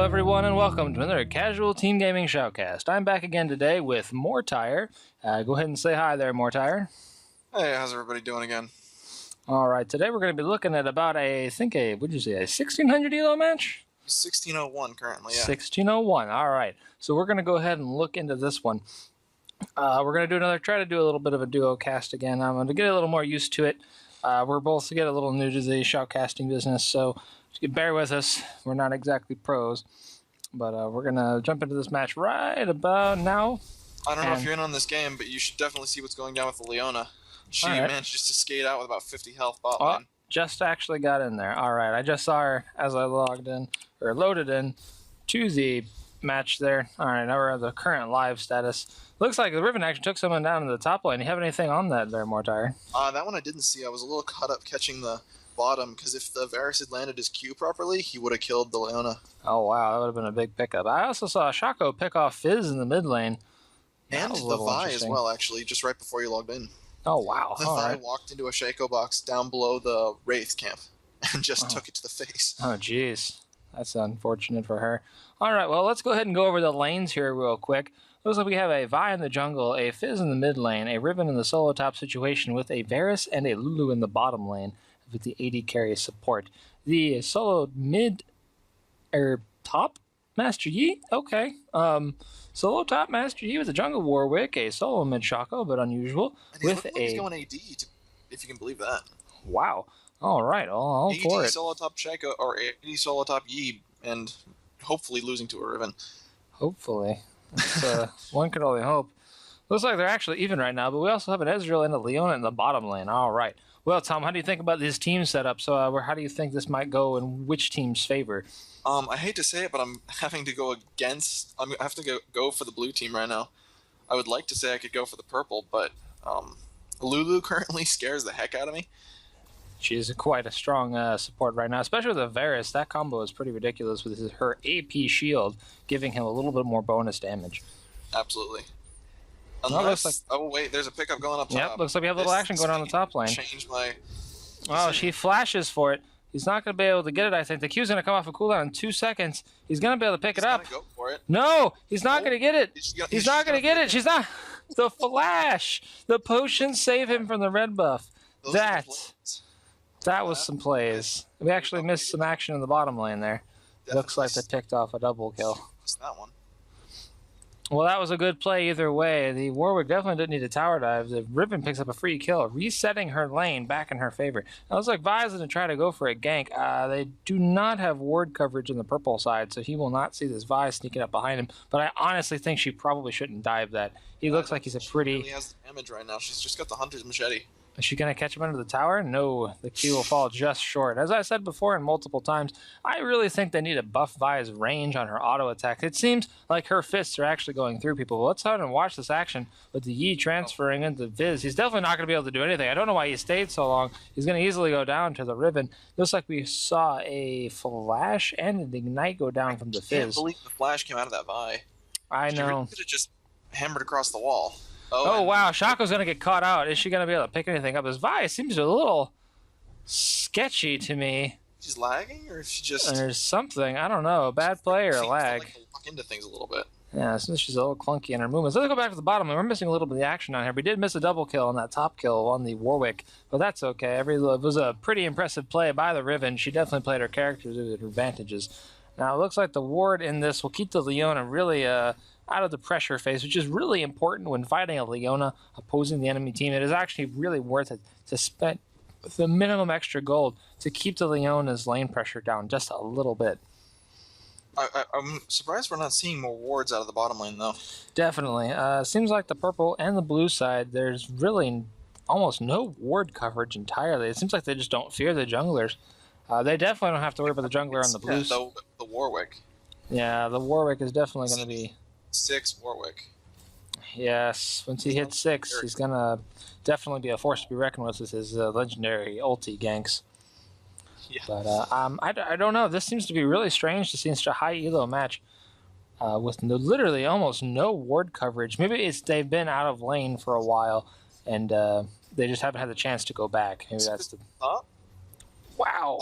everyone, and welcome to another Casual Team Gaming Shoutcast. I'm back again today with Mortire. Go ahead and say hi there, Mortire. Hey, how's everybody doing again? All right, today we're going to be looking at about a 1600 elo match? 1601 currently, yeah. 1601, all right. So we're going to go ahead and look into this one. We're going to try to do a little bit of a duo cast again. I'm going to get a little more used to it. We're both get a little new to the shoutcasting business, so bear with us. We're not exactly pros, but we're going to jump into this match right about now. I don't know if you're in on this game, but you should definitely see what's going down with the Leona. She managed just to skate out with about 50 health bot lane. Just actually got in there. All right, I just saw her as I loaded in to the match there. All right, now we're at the current live status. Looks like the Riven actually took someone down to the top lane. You have anything on that there, Mortire? That one I didn't see. I was a little caught up catching the bottom, because if the Varus had landed his Q properly, he would have killed the Leona. Oh, wow, that would have been a big pickup. I also saw Shaco pick off Fizz in the mid lane. And the Vi as well, actually, just right before you logged in. Oh, wow. The Vi walked into a Shaco box down below the Wraith camp and just took it to the face. Oh, jeez. That's unfortunate for her. All right, well, let's go ahead and go over the lanes here real quick. Looks like we have a Vi in the jungle, a Fizz in the mid lane, a Riven in the solo top situation with a Varus and a Lulu in the bottom lane with the AD carry support. The solo mid top Master Yi? Okay. Solo top Master Yi with a jungle Warwick, a solo mid Shaco, but unusual. And with he's going AD, if you can believe that. Wow. All right, all for it. AD solo top Shaco, or AD solo top Yi, and hopefully losing to a Riven. Hopefully. One could only hope. Looks like they're actually even right now, but we also have an Ezreal and a Leona in the bottom lane. All right. Well, Tom, how do you think about this team setup? So how do you think this might go in which team's favor? I hate to say it, but I'm having to go against... I have to go for the blue team right now. I would like to say I could go for the purple, but Lulu currently scares the heck out of me. She is quite a strong support right now, especially with the Varus. That combo is pretty ridiculous with her AP shield, giving him a little bit more bonus damage. Absolutely. Unless... Oh, wait, there's a pickup going up top. Yep, looks like we have a little action going on the top lane. Oh, she flashes for it. He's not going to be able to get it, I think. The Q's going to come off a cooldown in 2 seconds. He's going to be able to pick it up. Go for it. No, he's not going to get it. He's not going to get it. She's not. The flash. The potions save him from the red buff. That was some plays. We actually missed some action in the bottom lane there. Looks like they picked off a double kill. That one. Well, that was a good play either way. The Warwick definitely didn't need a tower dive. The Riven picks up a free kill, resetting her lane back in her favor. Now, it looks like Vi's going to try to go for a gank. They do not have ward coverage on the purple side, so he will not see this Vi sneaking up behind him. But I honestly think she probably shouldn't dive that. He looks like he's a pretty... She really has the damage right now. She's just got the Hunter's Machete. Is she going to catch him under the tower? No, the Q will fall just short. As I said before and multiple times, I really think they need to buff Vi's range on her auto attack. It seems like her fists are actually going through people. Well, let's go ahead and watch this action with the Yi transferring into Viz. He's definitely not going to be able to do anything. I don't know why he stayed so long. He's going to easily go down to the Riven. Looks like we saw a flash and an ignite go down from the Fizz. I can't believe the flash came out of that Vi. I know. She really could have just hammered across the wall. Oh, wow. Shaco's going to get caught out. Is she going to be able to pick anything up? This Vi seems a little sketchy to me. She's lagging, or is she just... There's something. I don't know. Bad play or lag. Like to lock into things a little bit. Yeah, she's a little clunky in her movements. Let's go back to the bottom. We're missing a little bit of the action on here. We did miss a double kill on that top kill on the Warwick, but that's okay. It was a pretty impressive play by the Riven. She definitely played her characters with her advantages. Now, it looks like the ward in this will keep the Leona really... out of the pressure phase, which is really important when fighting a Leona opposing the enemy team. It is actually really worth it to spend the minimum extra gold to keep the Leona's lane pressure down just a little bit. I'm surprised we're not seeing more wards out of the bottom lane, though. Definitely. Seems like the purple and the blue side, there's really almost no ward coverage entirely. It seems like they just don't fear the junglers. They definitely don't have to worry about the jungler on the blue side. The Warwick. Yeah, the Warwick is definitely going to be... 6 Warwick. Yes, once he hits 6, he's going to definitely be a force to be reckoned with his legendary ulti ganks. Yeah. But I don't know. This seems to be really strange to see such a high elo match with literally almost no ward coverage. Maybe they've been out of lane for a while and they just haven't had the chance to go back. Maybe that's the... Huh? Wow.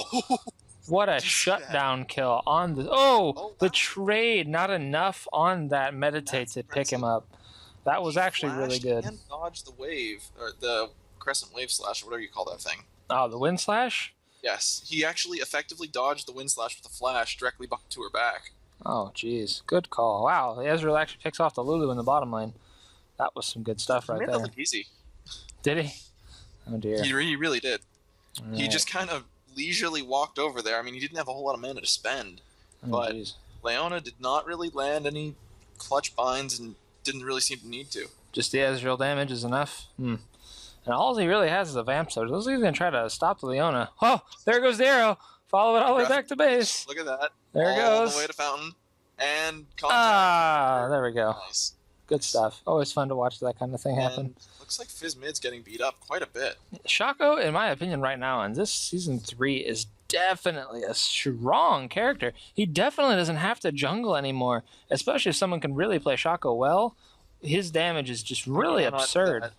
What a Did you see that? shutdown kill on the... the trade. Not enough on that meditate to pick him up. That was actually really good. And dodged the wave, or the crescent wave slash, or whatever you call that thing. Oh, the wind slash? Yes, he actually effectively dodged the wind slash with a flash directly to her back. Oh, jeez. Good call. Wow, Ezreal actually picks off the Lulu in the bottom lane. That was some good stuff right He made there. that look easy. Did he? Oh, dear. He really did. All He right. just kind of leisurely walked over there. I mean, he didn't have a whole lot of mana to spend. Oh, but jeez. Leona did not really land any clutch binds and didn't really seem to need to. Just the Ezreal damage is enough. And all he really has is a Vamp Sword. Looks like he's going to try to stop the Leona. Oh, there goes the arrow. Follow it all the way back to base. Look at that. There it all goes. the way to Fountain. And contact. Ah, there we go. Nice. Good stuff. Always fun to watch that kind of thing happen. And looks like Fizz mid's getting beat up quite a bit. Shaco, in my opinion, right now, in this Season 3, is definitely a strong character. He definitely doesn't have to jungle anymore, especially if someone can really play Shaco well. His damage is just really absurd.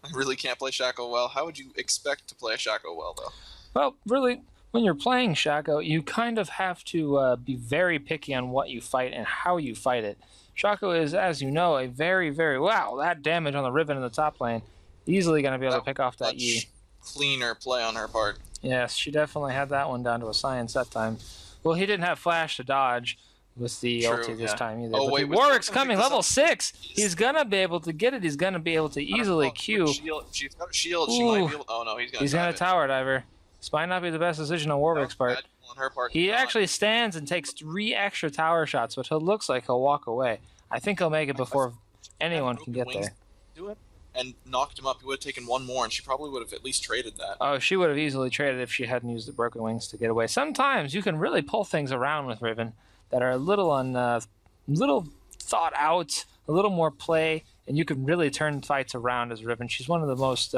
I really can't play Shaco well. How would you expect to play Shaco well, though? Well, really, when you're playing Shaco, you kind of have to be very picky on what you fight and how you fight it. Shaco is, as you know, a very, very... Wow, that damage on the Riven in the top lane. Easily going to be able to pick off that E. Cleaner play on her part. Yes, she definitely had that one down to a science that time. Well, he didn't have flash to dodge with the ulti this time either. Oh, but wait, Warwick's coming, level 6. He's going to be able to get it. He's going to be able to easily Q. She's got a shield. She might be able... Oh, no, he's going to tower diver. This might not be the best decision on Warwick's part. On her part. He actually stands and takes 3 extra tower shots, but it looks like he'll walk away. I think he'll make it before anyone can get there. Do it and knocked him up. He would have taken one more, and she probably would have at least traded that. Oh, she would have easily traded if she hadn't used the broken wings to get away. Sometimes you can really pull things around with Riven that are a little thought out, a little more play, and you can really turn fights around as Riven. She's one of the most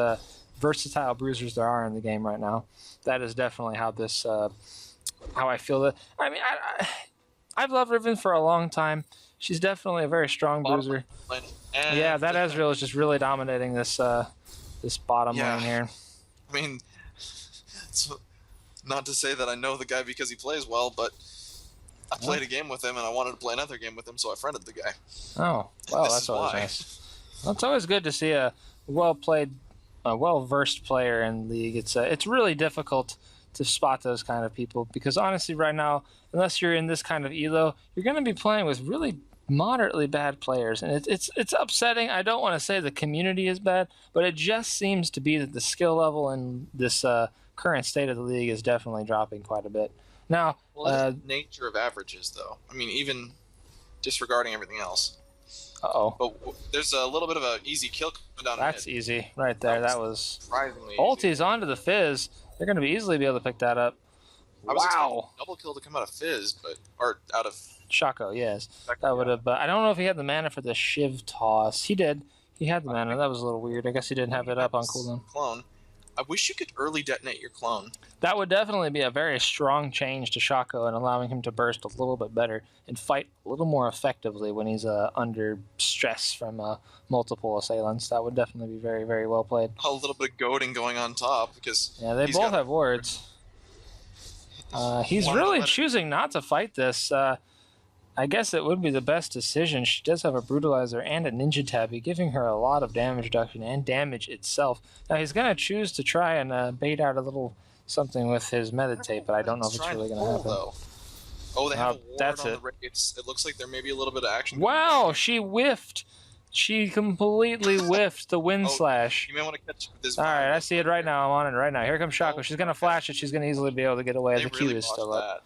versatile bruisers there are in the game right now. That is definitely how this, how I feel. I mean, I've loved Riven for a long time. She's definitely a very strong bruiser. Yeah, that Ezreal is just really dominating this this bottom lane here. I mean, not to say that I know the guy because he plays well, but I played a game with him and I wanted to play another game with him, so I friended the guy. Oh, well, that's always nice. Well, it's always good to see a well-played, well-versed player in League. It's really difficult to spot those kind of people because honestly, right now, unless you're in this kind of elo, you're going to be playing with really moderately bad players, and it's upsetting. I don't want to say the community is bad, but it just seems to be that the skill level in this current state of the league is definitely dropping quite a bit. Now, the nature of averages, though. I mean, even disregarding everything else. But there's a little bit of an easy kill coming down. That's easy right there. That was surprisingly ulti's onto the Fizz. They're going to be easily be able to pick that up. I was expecting a double kill to come out of Fizz, or out of Shaco, yes. That would have. I don't know if he had the mana for the Shiv toss. He did. He had the mana. That was a little weird. I guess he didn't have it up on cooldown. Clone. I wish you could early detonate your clone. That would definitely be a very strong change to Shaco and allowing him to burst a little bit better and fight a little more effectively when he's under stress from multiple assailants. That would definitely be very, very well played. A little bit of goading going on top because they both have wards. He's really choosing not to fight this. I guess it would be the best decision. She does have a Brutalizer and a Ninja Tabby, giving her a lot of damage reduction and damage itself. Now, he's going to choose to try and bait out a little something with his Meditate, but I don't know if it's really going to happen. Oh, they have a ward on the Wraiths. It looks like there may be a little bit of action. Wow, she whiffed. She completely whiffed the Wind Slash. You may want to catch this. All right, I see it right now. I'm on it right now. Here comes Shaco. She's going to flash it. She's going to easily be able to get away. The Q is still up.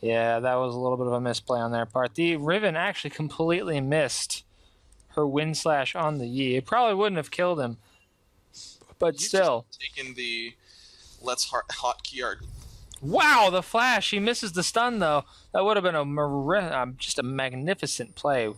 Yeah, that was a little bit of a misplay on their part. The Riven actually completely missed her Wind Slash on the Yi. It probably wouldn't have killed him, but still. Taking the let's hot key art. Wow, the flash. He misses the stun, though. That would have been just a magnificent play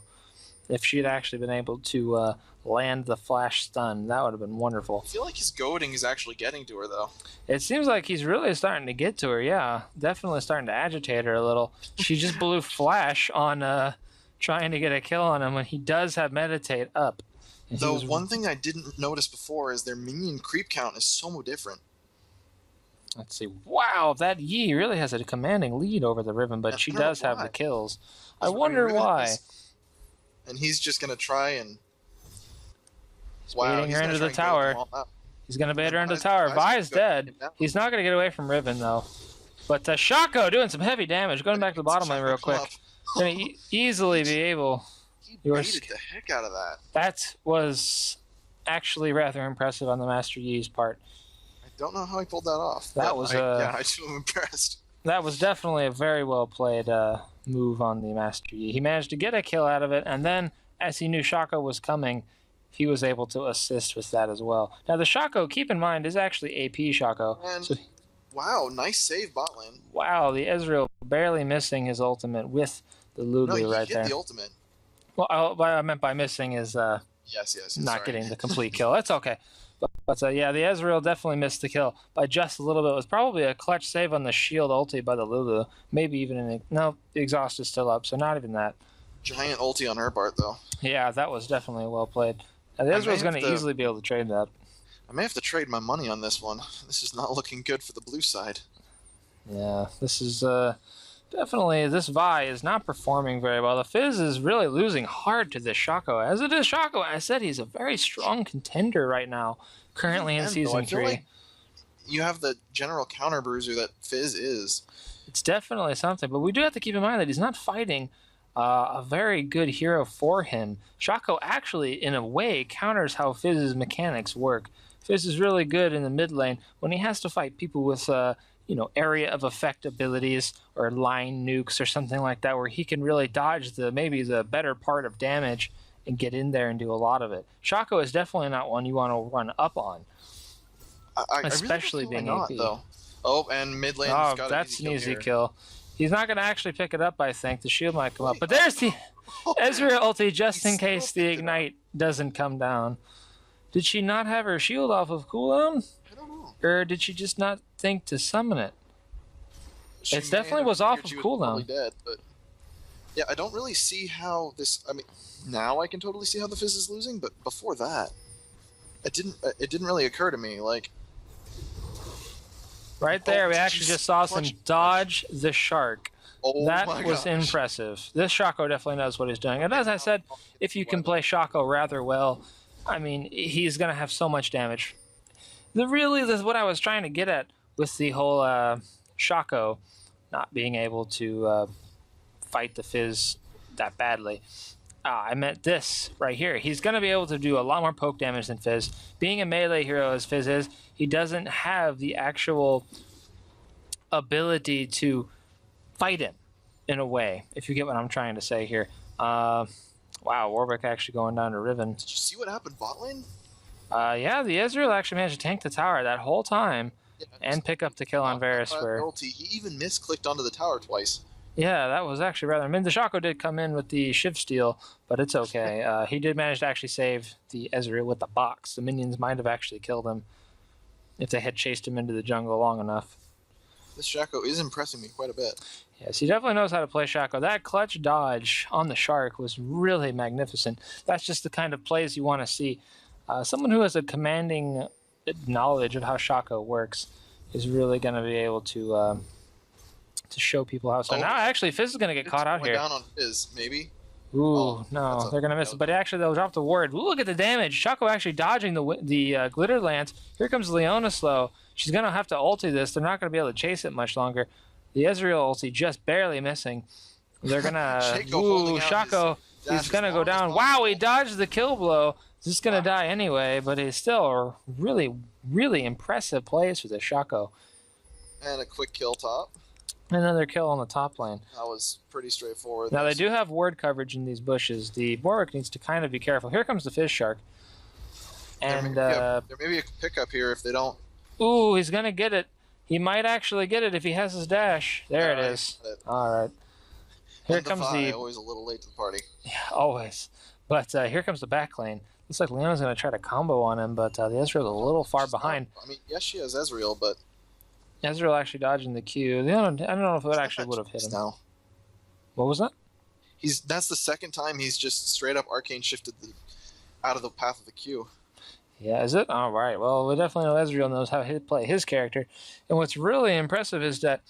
if she had actually been able to land the flash stun. That would have been wonderful. I feel like his goading is actually getting to her, though. It seems like he's really starting to get to her, yeah. Definitely starting to agitate her a little. She just blew flash on trying to get a kill on him when he does have Meditate up. Though one thing I didn't notice before is their minion creep count is so different. Let's see. Wow, that Yi really has a commanding lead over the Riven, but she does have the kills. I wonder why. And he's just going to try and... Baiting her into the tower. He's going to bait her into the tower. Vi is dead. He's not going to get away from Riven, though. But Shako doing some heavy damage. Going back to the bottom lane real quick. Going to easily be able... He baited the heck out of that. That was actually rather impressive on the Master Yi's part. I don't know how he pulled that off. That was I too am impressed. That was definitely a very well played move on the Master Yi. He managed to get a kill out of it, and then as he knew Shako was coming, he was able to assist with that as well. Now the Shako, keep in mind, is actually AP Shako. And wow, nice save bot lane. Wow, the Ezreal barely missing his ultimate with the Lulu right there. Hit the ultimate. Well, what I meant by missing is yes, not getting the complete kill. That's okay. But yeah, the Ezreal definitely missed the kill by just a little bit. It was probably a clutch save on the shield ulti by the Lulu. Maybe even no, the exhaust is still up, so not even that. Giant ulti on her part, though. Yeah, that was definitely well played. Now, the Ezreal's going to easily be able to trade that. I may have to trade my money on this one. This is not looking good for the blue side. Yeah, this is definitely, this Vi is not performing very well. The Fizz is really losing hard to this Shako. As it is Shako, I said he's a very strong contender right now, currently in Season 3. Like you have the general counter bruiser that Fizz is. It's definitely something, but we do have to keep in mind that he's not fighting a very good hero for him. Shako actually, in a way, counters how Fizz's mechanics work. Fizz is really good in the mid lane when he has to fight people with area of effect abilities or line nukes or something like that, where he can really dodge maybe the better part of damage and get in there and do a lot of it. Shako is definitely not one you want to run up on, especially really being not, AP. Though. Oh, and mid lane. Oh, that's an easy kill. He's not going to actually pick it up, I think. The shield might come up. But there's the Ezreal ulti just in case the ignite doesn't come down. Did she not have her shield off of cooldown? I don't know. Or did she just not think to summon it? It definitely was off of cooldown. Dead, but yeah, I don't really see how this... I mean, now I can totally see how the Fizz is losing, but before that, it didn't really occur to me. Like, right there, we actually just saw some dodge the shark. Oh that was impressive. This Shako definitely knows what he's doing. And as I said, if you can play Shako rather well, I mean, he's going to have so much damage. What I was trying to get at with the whole Shako not being able to fight the Fizz that badly. I meant this right here. He's going to be able to do a lot more poke damage than Fizz. Being a melee hero as Fizz is, he doesn't have the actual ability to fight him in a way, if you get what I'm trying to say here. Wow, Warwick actually going down to Riven. Did you see what happened bot lane? Yeah, the Ezreal actually managed to tank the tower that whole time and pick up the kill on Varus. He even misclicked onto the tower twice. Yeah, that was actually rather... I mean, the Shako did come in with the Shiv Steal, but it's okay. He did manage to actually save the Ezreal with the box. The minions might have actually killed him if they had chased him into the jungle long enough. This Shako is impressing me quite a bit. Yes, he definitely knows how to play Shako. That clutch dodge on the Shark was really magnificent. That's just the kind of plays you want to see. Someone who has a commanding knowledge of how Shako works is really going to be able to show people how. So now, actually, Fizz is going to get caught out here. Down on Fizz, maybe. Ooh, no, they're going to miss it. But actually, they'll drop the ward. Ooh, look at the damage. Shako actually dodging the Glitter Lance. Here comes Leona slow. She's going to have to ulti this. They're not going to be able to chase it much longer. The Ezreal ulti just barely missing. They're going to... Ooh, Shako, he's going to go down. Wow, he dodged the kill blow. He's going to die anyway, but he's still really, really impressive plays for the Shako. And a quick kill top. Another kill on the top lane. That was pretty straightforward. Now, they do have ward coverage in these bushes. The Warwick needs to kind of be careful. Here comes the Fizz Shark. And there may be a pickup here if they don't... Ooh, he's going to get it. He might actually get it if he has his dash. There it is. All right. Here comes the... Always a little late to the party. Yeah, always. But here comes the back lane. Looks like Leona's going to try to combo on him, but the Ezreal's a little far behind. I mean, yes, she has Ezreal, but... Ezreal actually dodging the Q. Leona, I don't know if it actually would have hit him. Now. What was that? That's the second time he's just straight up arcane shifted out of the path of the Q. Yeah, is it? All right. Well, we definitely know Ezreal knows how to play his character. And what's really impressive is that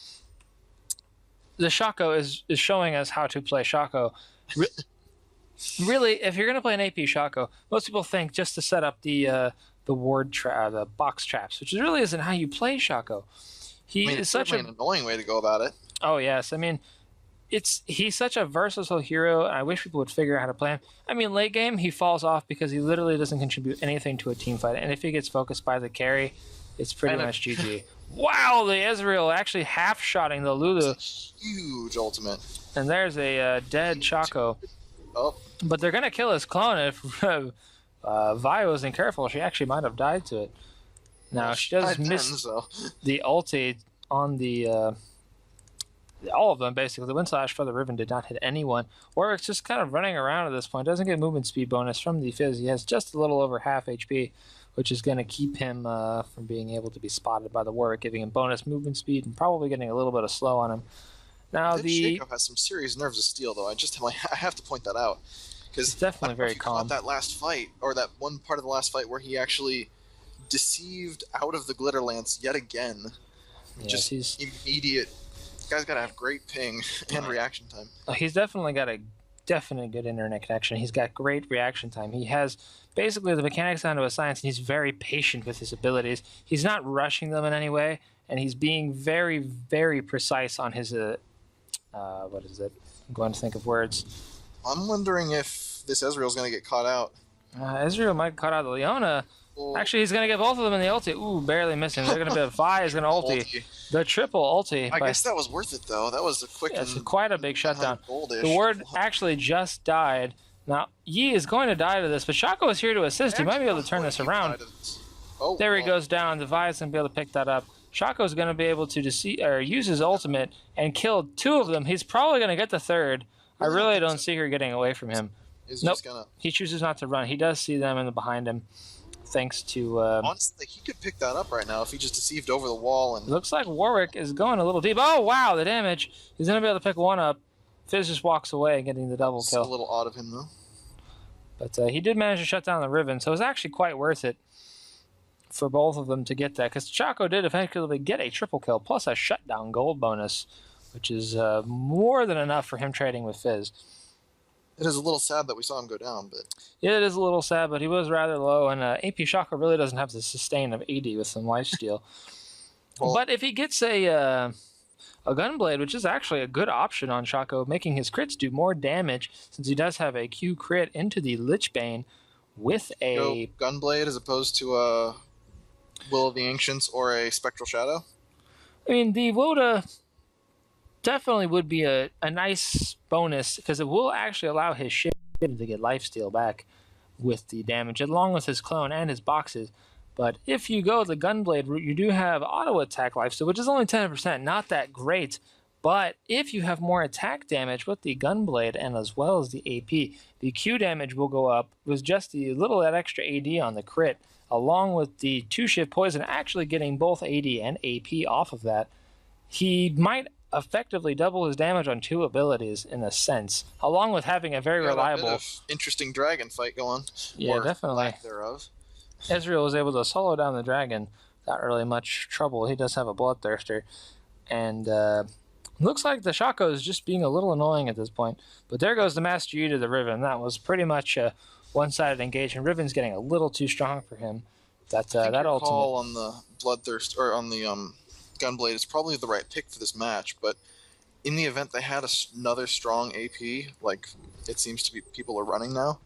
the Shaco is showing us how to play Shaco. Really, if you're going to play an AP Shaco, most people think just to set up the the box traps, which really isn't how you play Shaco. It's certainly an annoying way to go about it. Oh, yes. I mean, he's such a versatile hero. I wish people would figure out how to play him. I mean, late game, he falls off because he literally doesn't contribute anything to a team fight. And if he gets focused by the carry, it's pretty much GG. Wow, the Ezreal actually half-shotting the Lulu. Huge ultimate. And there's a dead Shaco. Oh. But they're going to kill his clone if Vi wasn't careful. She actually might have died to it. Now, she does miss the ulti on the... all of them, basically. The Wind Slash for the Riven did not hit anyone. Warwick's just kind of running around at this point. Doesn't get movement speed bonus from the Fizz. He has just a little over half HP, which is going to keep him from being able to be spotted by the Warwick, giving him bonus movement speed and probably getting a little bit of slow on him. Now, Shaco has some serious nerves of steel, though. I have to point that out. It's definitely very calm. That last fight, or that one part of the last fight where he actually deceived out of the Glitter Lance yet again. Yes, he's immediate. This guy's got to have great ping and reaction time. He's definitely got a definite good internet connection. He's got great reaction time. He has basically the mechanics down to a science, and he's very patient with his abilities. He's not rushing them in any way, and he's being very, very precise on his what is it? I'm going to think of words. I'm wondering if this Ezreal's going to get caught out. Ezreal might cut out the Leona. Actually, he's going to get both of them in the ulti. Ooh, barely missing. They're going to be Vi is going to ulti. The triple ulti. I guess that was worth it, though. That was a quick it's quite a big shutdown. The ward actually just died. Now, Yi is going to die to this, but Shaco is here to assist. He might be able to turn this around. There he goes down. The Vi is going to be able to pick that up. Shaco is going to be able to use his ultimate and kill two of them. He's probably going to get the third. I really don't see her getting away from him. Nope. He chooses not to run. He does see them in the behind him, thanks to... honestly, he could pick that up right now if he just deceived over the wall. And looks like Warwick is going a little deep. Oh, wow, the damage. He's going to be able to pick one up. Fizz just walks away, getting the double kill. It's a little odd of him, though. But he did manage to shut down the Riven, so it was actually quite worth it for both of them to get that, because Shaco did effectively get a triple kill, plus a shutdown gold bonus, which is more than enough for him trading with Fizz. It is a little sad that we saw him go down, but... Yeah, it is a little sad, but he was rather low, and AP Shaco really doesn't have the sustain of AD with some lifesteal. But if he gets a Gunblade, which is actually a good option on Shaco, making his crits do more damage, since he does have a Q crit into the Lichbane with a... Gunblade as opposed to a Will of the Ancients or a Spectral Shadow? I mean, the Woda definitely would be a nice bonus, because it will actually allow his ship to get lifesteal back with the damage, along with his clone and his boxes. But if you go the Gunblade route, you do have auto attack lifesteal, which is only 10%, not that great. But if you have more attack damage with the Gunblade and as well as the AP, the Q damage will go up with just the little that extra AD on the crit, along with the 2-shift poison actually getting both AD and AP off of that. He might effectively double his damage on 2 abilities in a sense, along with having a very reliable... A bit of interesting dragon fight going. Yeah, definitely. Lack thereof. Ezreal was able to solo down the dragon without really much trouble. He does have a Bloodthirster. And looks like the Shaco is just being a little annoying at this point. But there goes the Master Yi to the Riven. That was pretty much a one-sided engagement. Riven's getting a little too strong for him. That ultimate call on the Bloodthirst, or on the Gunblade, is probably the right pick for this match, but in the event they had another strong AP, like it seems to be people are running now,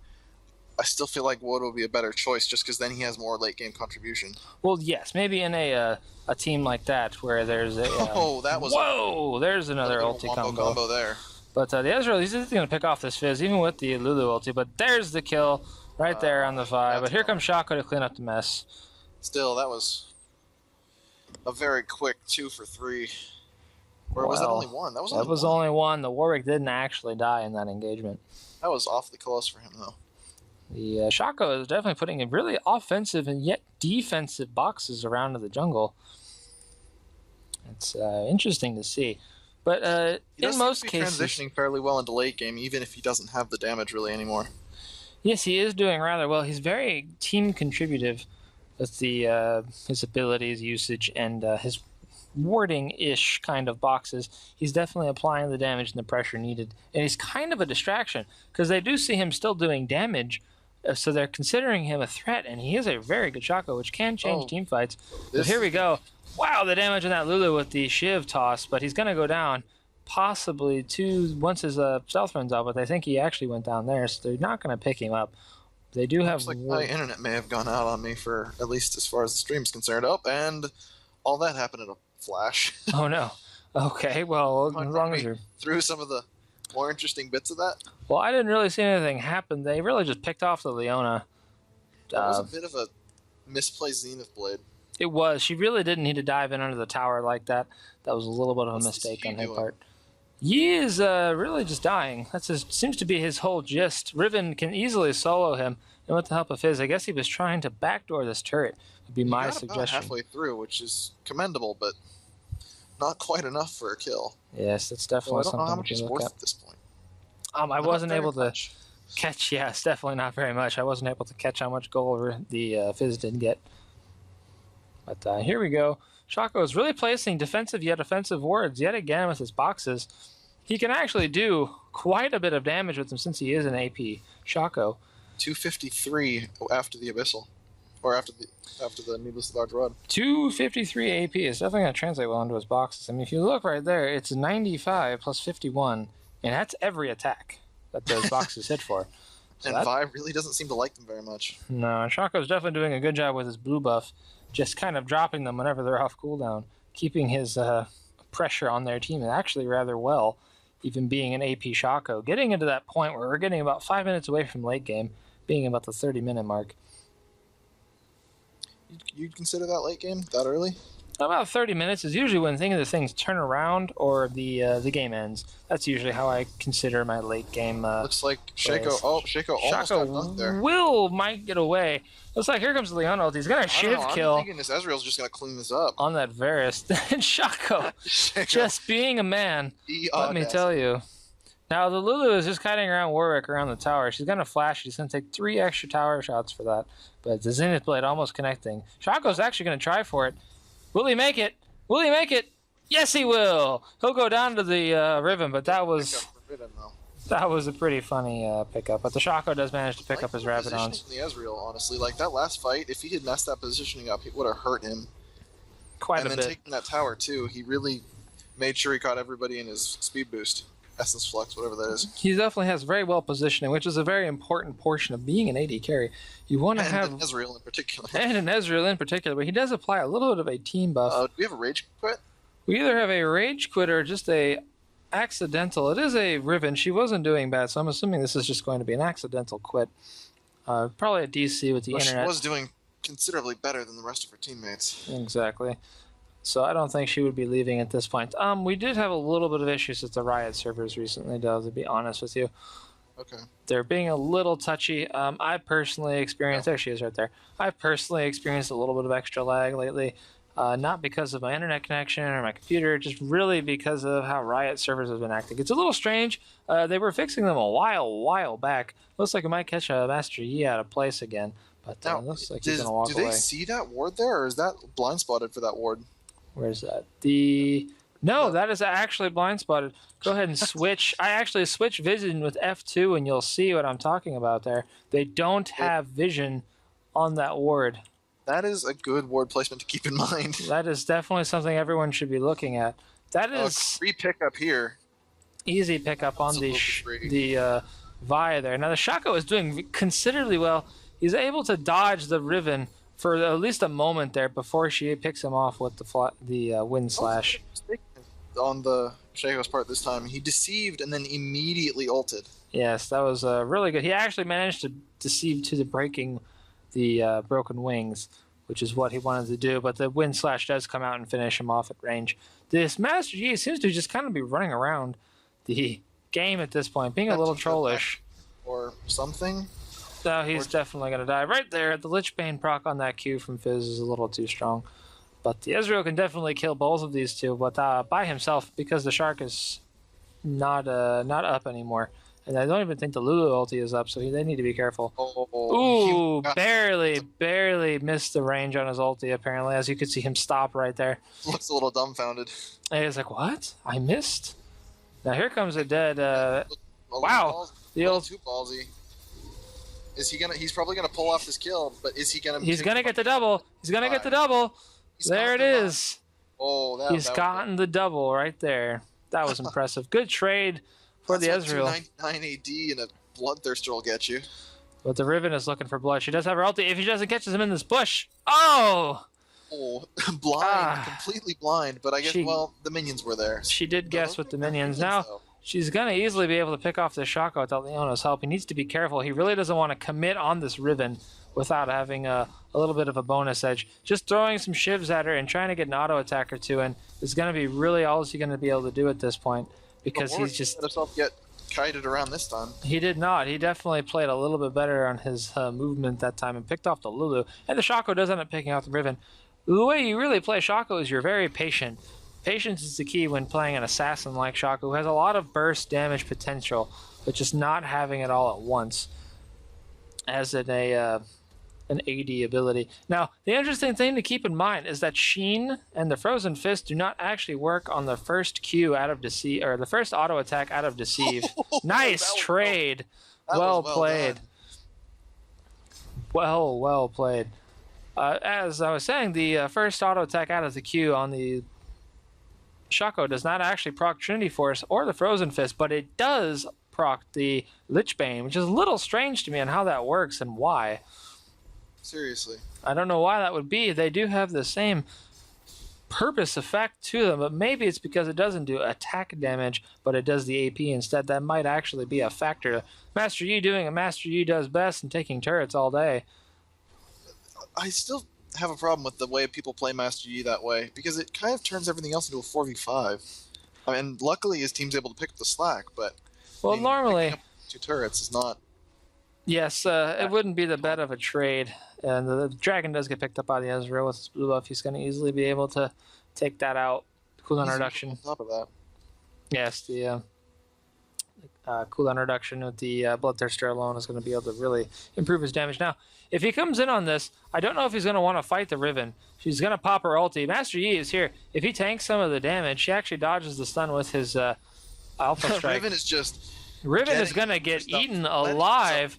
I still feel like Wood would be a better choice, just because then he has more late game contribution. Well, yes, maybe in a team like that where there's a there's another ulti combo there. But the Ezreal, he's going to pick off this Fizz, even with the Lulu ulti. But there's the kill right there on the Vi. But here comes Shaco to clean up the mess. Still, that was a very quick 2 for 3. Or was that only one? That was only one. The Warwick didn't actually die in that engagement. That was awfully close for him, though. The Shaco is definitely putting in really offensive and yet defensive boxes around the jungle. It's interesting to see. But in most cases... transitioning fairly well into late game, even if he doesn't have the damage really anymore. Yes, he is doing rather well. He's very team contributive with the his abilities, usage, and his warding-ish kind of boxes. He's definitely applying the damage and the pressure needed. And he's kind of a distraction because they do see him still doing damage, so they're considering him a threat, and he is a very good Shako, which can change team fights. But here we go. Wow, the damage on that Lulu with the Shiv toss, but he's going to go down possibly once his stealth runs out, but they think he actually went down there, so they're not going to pick him up. They do have... Looks like my internet may have gone out on me for at least as far as the stream's concerned. And all that happened in a flash. Oh, no. Okay, well, as long as you're... Through some of the more interesting bits of that. Well, I didn't really see anything happen. They really just picked off the Leona. That was a bit of a misplaced Zenith Blade. It was. She really didn't need to dive in under the tower like that. That was a little bit of a mistake on her part. Yi is really just dying. Seems to be his whole gist. Riven can easily solo him, and with the help of his, I guess he was trying to backdoor this turret, would be my suggestion. About halfway through, which is commendable, but not quite enough for a kill. Yes, it's definitely something I don't know how much to is look worth at. at this point. I wasn't able to catch. Yes, definitely not very much. I wasn't able to catch how much gold the Fizz did get. But here we go. Shako is really placing defensive yet offensive wards yet again with his boxes. He can actually do quite a bit of damage with them since he is an AP. Shako. 253 after the Abyssal. Or after the Needless Large Rod. 253 AP is definitely going to translate well into his boxes. I mean, if you look right there, it's 95 plus 51, and that's every attack that those boxes hit for. So and Vi really doesn't seem to like them very much. No, Shaco's definitely doing a good job with his blue buff, just kind of dropping them whenever they're off cooldown, keeping his pressure on their team actually rather well, even being an AP Shako. Getting into that point where we're getting about 5 minutes away from late game, being about the 30-minute mark. You'd consider that late game, that early? About 30 minutes is usually when things turn around or the game ends. That's usually how I consider my late game. Looks like Shako almost got dunked there. Might get away. Looks like here comes Leona. He's gonna Shiv kill. I'm thinking this Ezreal's just gonna clean this up on that Varus. And Shako, just being a man. Let me tell you. Now the Lulu is just kiting around Warwick around the tower. She's gonna flash. She's gonna take 3 extra tower shots for that. But the Zenith Blade almost connecting. Shaco's actually gonna try for it. Will he make it? Will he make it? Yes, he will. He'll go down to the Riven, but that was a pretty funny pickup. But the Shako does manage to pick up his Rabadons. The Ezreal, honestly, like that last fight, if he had messed that positioning up, it would have hurt him quite a bit. And then taking that tower too, he really made sure he caught everybody in his speed boost, essence flux, whatever that is. He definitely has very well positioning, which is a very important portion of being an AD carry. You want to have an Ezreal in particular, and an Ezreal in particular, but he does apply a little bit of a team buff. Do we have a rage quit? We either have a rage quit or just a accidental. It is a Riven. She wasn't doing bad, so I'm assuming this is just going to be an accidental quit. Probably a DC with the internet. She was doing considerably better than the rest of her teammates. Exactly. So I don't think she would be leaving at this point. We did have a little bit of issues with the Riot servers recently, though, to be honest with you. Okay. They're being a little touchy. I personally experienced... There she is right there. I personally experienced a little bit of extra lag lately. Not because of my internet connection or my computer, just really because of how Riot servers have been acting. It's a little strange. They were fixing them a while back. Looks like we might catch a Master Yi out of place again. But now, looks like he's going to walk away. Do they see that ward there, or is that blind spotted for that ward? Where's that? No, that is actually blind spotted. Go ahead and switch. I actually switch vision with F2 and you'll see what I'm talking about there. They don't have vision on that ward. That is a good ward placement to keep in mind. That is definitely something everyone should be looking at. That is free pickup here. Easy pickup on the Vi there. Now the Shako is doing considerably well. He's able to dodge the Riven for at least a moment there before she picks him off with the wind slash. On the Shaco's part this time, he deceived and then immediately ulted. Yes, that was really good. He actually managed to deceive to the breaking the broken wings, which is what he wanted to do, but the wind slash does come out and finish him off at range. This Master Yi seems to just kind of be running around the game at this point, being a little trollish. Or something. So he's definitely going to die. Right there, the Lichbane proc on that Q from Fizz is a little too strong. But the Ezreal can definitely kill both of these two, but by himself, because the Shark is not up anymore. And I don't even think the Lulu ulti is up, so they need to be careful. Oh, Ooh, barely missed the range on his ulti, apparently. As you could see him stop right there. Looks a little dumbfounded. And he's like, what? I missed? Now here comes a dead... wow. The old too ballsy. Is he gonna? He's probably gonna pull off this kill, but is he gonna? He's gonna get the double. He's gonna get the double. There it is. Oh, he's gotten the double right there. That was impressive. Good trade for the Ezreal. 299 AD and a Bloodthirster will get you. But the Riven is looking for blood. She does have her ulti. If he doesn't catch him in this bush, oh, blind, completely blind. But I guess the minions were there. She did guess with the minions. Now she's gonna easily be able to pick off the Shaco without Leona's help. He needs to be careful. He really doesn't want to commit on this Riven without having a little bit of a bonus edge. Just throwing some shivs at her and trying to get an auto attack or two in is going to be really all he's going to be able to do at this point, because he's just... let himself get kited around this time. He did not. He definitely played a little bit better on his movement that time and picked off the Lulu. And the Shaco does end up picking off the Riven. The way you really play Shaco is you're very patient. Patience is the key when playing an assassin like Shaco, who has a lot of burst damage potential, but just not having it all at once as an AD ability. Now, the interesting thing to keep in mind is that Sheen and the Frozen Fist do not actually work on the first Q out of Deceive, or the first auto attack out of Deceive. Nice trade. Well played. Well played. As I was saying, the first auto attack out of the Q on the Shaco does not actually proc Trinity Force or the Frozen Fist, but it does proc the Lich Bane, which is a little strange to me on how that works and why. Seriously. I don't know why that would be. They do have the same purpose effect to them, but maybe it's because it doesn't do attack damage, but it does the AP instead. That might actually be a factor. Master Yi doing what Master Yi does best and taking turrets all day. I still have a problem with the way people play Master Yi that way, because it kind of turns everything else into a 4v5. I mean, luckily his team's able to pick up the slack, but... Well, normally... Picking up 2 turrets is not... Yes, it wouldn't be the bet of a trade. And the dragon does get picked up by the Ezreal with his blue buff. He's going to easily be able to take that out. Cooldown reduction. On top of that. Yes, the cooldown reduction with the Bloodthirster alone is going to be able to really improve his damage. Now, if he comes in on this, I don't know if he's going to want to fight the Riven. She's going to pop her ulti. Master Yi is here. If he tanks some of the damage, she actually dodges the stun with his Alpha Strike. Riven is just... Riven is going to get eaten alive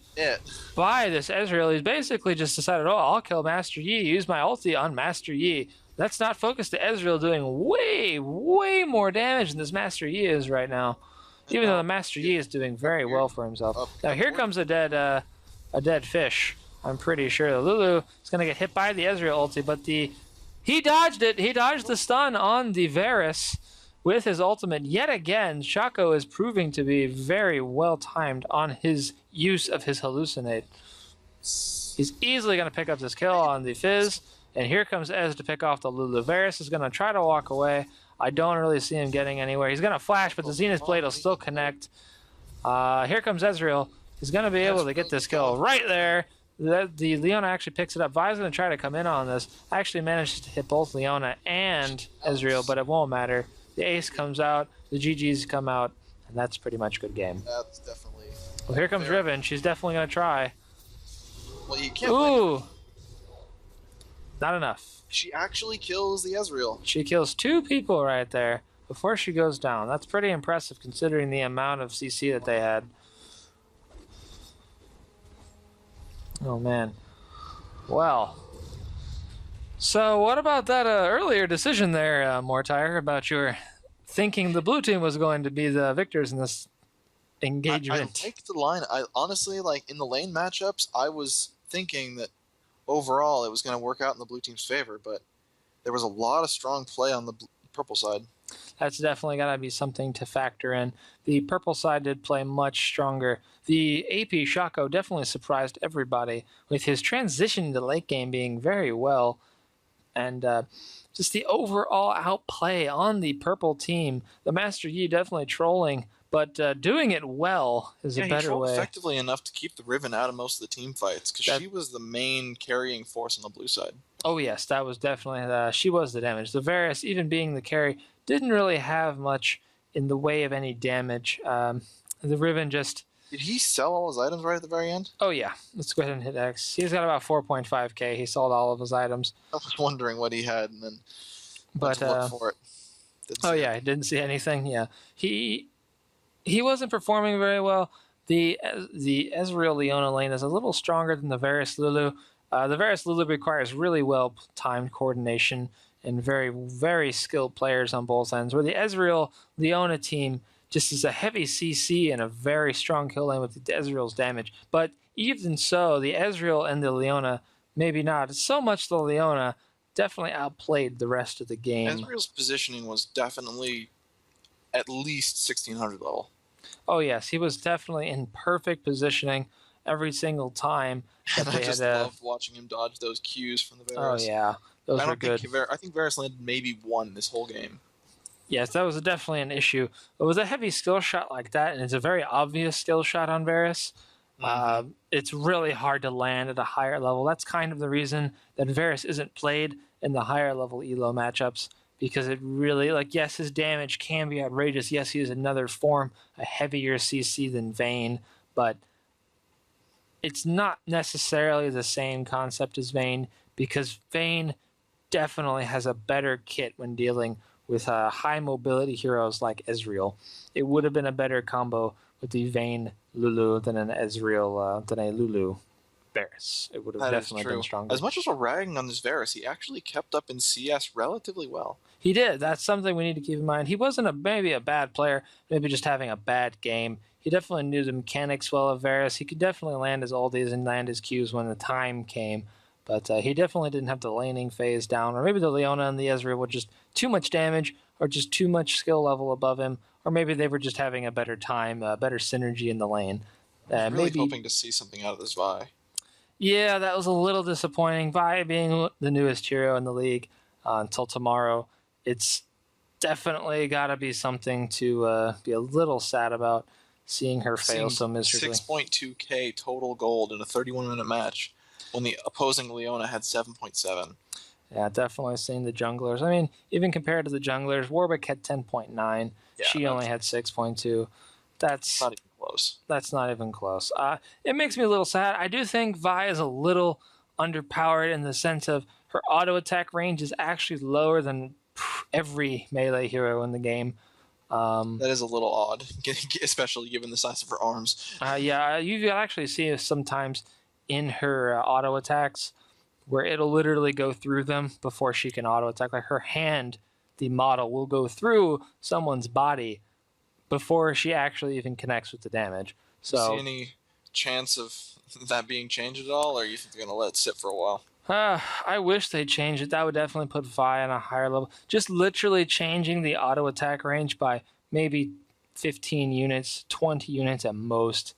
by this Ezreal. He's basically just decided, oh, I'll kill Master Yi, use my ulti on Master Yi. Let's not focus to Ezreal doing way more damage than this Master Yi is right now. Even though the Master Yi is doing very well for himself. Now here comes a dead fish. I'm pretty sure the Lulu is going to get hit by the Ezreal ulti, but he dodged it. He dodged the stun on the Varus with his ultimate. Yet again, Shaco is proving to be very well timed on his use of his hallucinate. He's easily going to pick up this kill on the Fizz, and here comes Ez to pick off the Lulu. Varus is going to try to walk away. I don't really see him getting anywhere. He's going to flash, but the Zenith Blade will still connect. Here comes Ezreal. He's going to be able to get this kill right there. The Leona actually picks it up. Vi's going to try to come in on this. Actually manages to hit both Leona and Ezreal, but it won't matter. The ace comes out, the GGs come out, and that's pretty much a good game. That's definitely... Well, here comes Riven. She's definitely going to try. Well, you can't... Ooh! Not enough. She actually kills the Ezreal. She kills 2 people right there before she goes down. That's pretty impressive considering the amount of CC that they had. Oh, man. Well... So what about that earlier decision there, Mortire, about your thinking the blue team was going to be the victors in this engagement? I liked the line. I honestly, like, in the lane matchups, I was thinking that overall it was going to work out in the blue team's favor, but there was a lot of strong play on the purple side. That's definitely got to be something to factor in. The purple side did play much stronger. The AP Shaco definitely surprised everybody with his transition to late game being very well. And just the overall outplay on the purple team. The Master Yi definitely trolling, but doing it well is a better way. He effectively enough to keep the Riven out of most of the team fights, because she was the main carrying force on the blue side. Oh yes, that was definitely, she was the damage. The Varus, even being the carry, didn't really have much in the way of any damage. The Riven just Did he sell all his items right at the very end? Oh, yeah. Let's go ahead and hit X. He's got about 4.5K. He sold all of his items. I was wondering what he had, and then But, to look for it. Oh, yeah. I didn't see anything. Yeah. He wasn't performing very well. The Ezreal Leona lane is a little stronger than the Varus Lulu. The Varus Lulu requires really well-timed coordination and very, very skilled players on both ends, where the Ezreal Leona team just is a heavy CC and a very strong kill lane with the Ezreal's damage. But even so, the Ezreal and the Leona, maybe not so much the Leona, definitely outplayed the rest of the game. Ezreal's positioning was definitely at least 1600 level. Oh, yes. He was definitely in perfect positioning every single time. And I just loved watching him dodge those Qs from the Varus. Oh, yeah. Those were good. I think Varus landed maybe one this whole game. Yes, that was definitely an issue. It was a heavy skill shot like that, and it's a very obvious skill shot on Varus. Mm-hmm. It's really hard to land at a higher level. That's kind of the reason that Varus isn't played in the higher level elo matchups, because it really, yes, his damage can be outrageous. Yes, he is another form, a heavier CC than Vayne, but it's not necessarily the same concept as Vayne, because Vayne definitely has a better kit when dealing with high mobility heroes like Ezreal. It would have been a better combo with the Vayne Lulu than an Ezreal, than a Lulu Varus. It would have definitely been stronger. As much as we're ragging on this Varus, he actually kept up in CS relatively well. He did. That's something we need to keep in mind. He wasn't maybe a bad player, maybe just having a bad game. He definitely knew the mechanics well of Varus. He could definitely land his ultis and land his Qs when the time came. But he definitely didn't have the laning phase down. Or maybe the Leona and the Ezreal were just too much damage or just too much skill level above him. Or maybe they were just having a better time, better synergy in the lane. I'm really hoping to see something out of this Vi. Yeah, that was a little disappointing. Vi being the newest hero in the league until tomorrow, it's definitely got to be something to be a little sad about, seeing her fail so miserably. 6.2k total gold in a 31-minute match when the opposing Leona had 7.7. Yeah, definitely seeing the junglers. I mean, even compared to the junglers, Warwick had 10.9. Yeah, she only had 6.2. That's not even close. That's not even close. It makes me a little sad. I do think Vi is a little underpowered in the sense of her auto attack range is actually lower than every melee hero in the game. That is a little odd, especially given the size of her arms. Yeah, you actually see sometimes in her auto attacks where it'll literally go through them before she can auto attack. Like her hand, the model, will go through someone's body before she actually even connects with the damage. So, see any chance of that being changed at all, or you think they're going to let it sit for a while? I wish they'd change it. That would definitely put Vi on a higher level. Just literally changing the auto attack range by maybe 15 units, 20 units at most.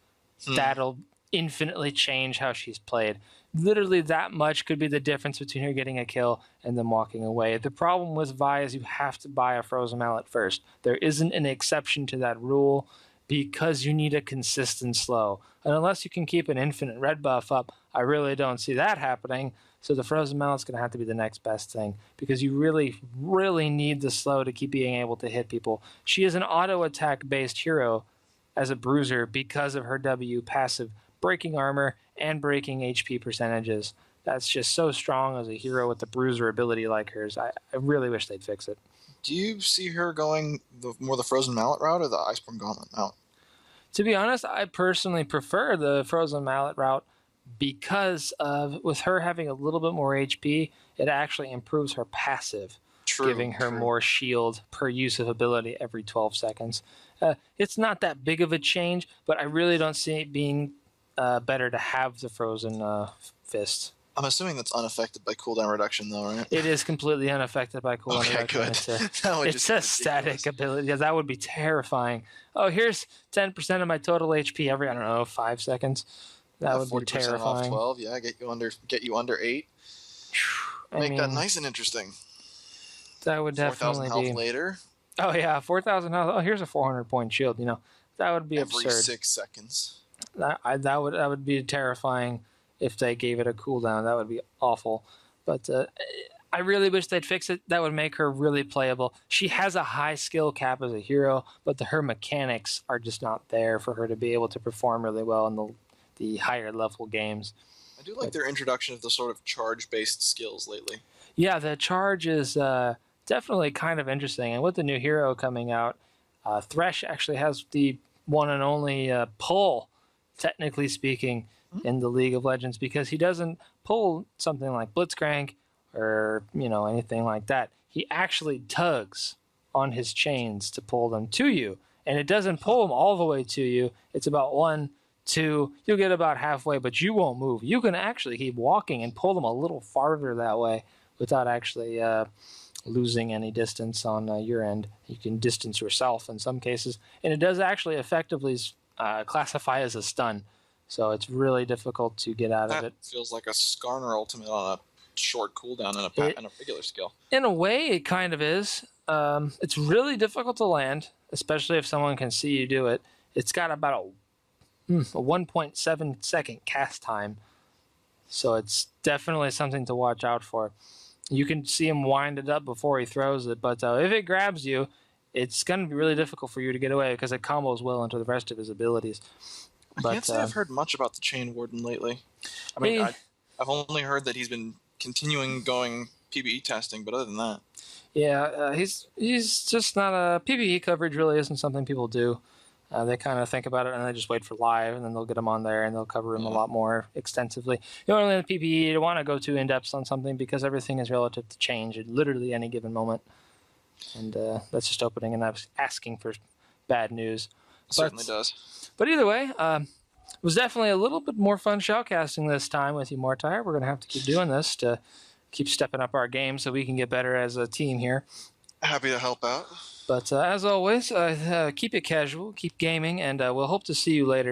That'll infinitely change how she's played. Literally that much could be the difference between her getting a kill and them walking away. The problem with Vi is you have to buy a Frozen Mallet first. There isn't an exception to that rule because you need a consistent slow. And unless you can keep an infinite red buff up, I really don't see that happening. So the Frozen Mallet's going to have to be the next best thing because you really, really need the slow to keep being able to hit people. She is an auto attack based hero as a bruiser because of her W passive breaking armor and breaking HP percentages. That's just so strong as a hero with the bruiser ability like hers. I really wish they'd fix it. Do you see her going more the Frozen Mallet route or the Iceborne Gauntlet route? To be honest, I personally prefer the Frozen Mallet route because with her having a little bit more HP, it actually improves her passive, giving her more shield per use of ability every 12 seconds. It's not that big of a change, but I really don't see it being better to have the Frozen Fist. I'm assuming that's unaffected by cooldown reduction, though, right? It is completely unaffected by cooldown reduction. Good. It's a static ability. Yeah, that would be terrifying. Oh, here's 10% of my total HP every, 5 seconds. That would be terrifying. Off 12, yeah, get you under 8. Make that nice and interesting. That would definitely 4,000 health later. Oh, yeah, 4,000 health. Oh, here's a 400-point shield. That would be absurd. Every 6 seconds. That would be terrifying if they gave it a cooldown. That would be awful. But I really wish they'd fix it. That would make her really playable. She has a high skill cap as a hero, but her mechanics are just not there for her to be able to perform really well in the higher level games. I do like their introduction of the sort of charge-based skills lately. Yeah, the charge is definitely kind of interesting. And with the new hero coming out, Thresh actually has the one and only pull, technically speaking, in the League of Legends, because he doesn't pull something like Blitzcrank or anything like that. He actually tugs on his chains to pull them to you, and it doesn't pull them all the way to you. It's about 1, 2, you'll get about halfway, but you won't move. You can actually keep walking and pull them a little farther that way without actually losing any distance on your end. You can distance yourself in some cases, and it does actually effectively classify as a stun. So it's really difficult to get out of it. That feels like a Skarner ultimate on a short cooldown and a regular skill. In a way, it kind of is. It's really difficult to land, especially if someone can see you do it. It's got about a 1.7 second cast time, so it's definitely something to watch out for. You can see him wind it up before he throws it, but if it grabs you, it's going to be really difficult for you to get away because it combos well into the rest of his abilities. I can't say I've heard much about the Chain Warden lately. I mean, I've only heard that he's been continuing going PvE testing, but other than that. Yeah, he's just not a PvE coverage really isn't something people do. They kind of think about it and they just wait for live, and then they'll get him on there and they'll cover him a lot more extensively. Normally in PvE, you don't want to go too in-depth on something because everything is relative to change at literally any given moment. And that's just opening and asking for bad news. It certainly does. But either way, it was definitely a little bit more fun shoutcasting this time with you, Mortire. We're going to have to keep doing this to keep stepping up our game so we can get better as a team here. Happy to help out. But as always, keep it casual, keep gaming, and we'll hope to see you later.